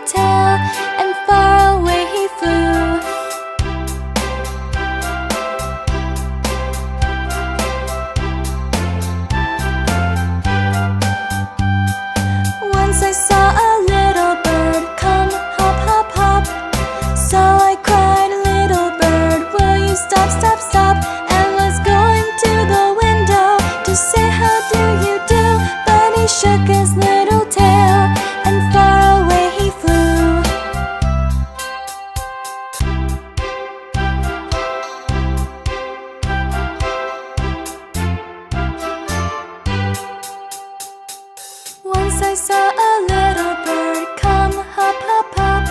tail, and far away he flew. Once I saw a little bird come hop, hop, hop. So I cried, little bird, will you stop, stop, stop? And was going to the window to say how do you do, but he shook his little tail, and far away he flew. Once I saw a little bird come hop, hop, hop.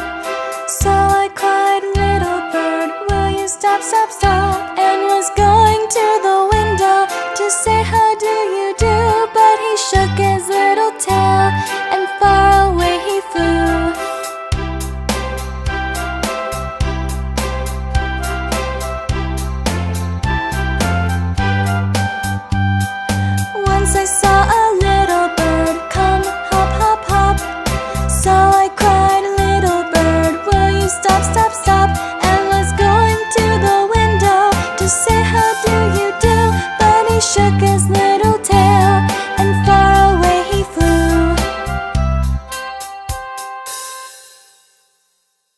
So I cried, little bird, will you stop, stop, stop? And was going to the window to say how do you do, but he shook his little tail,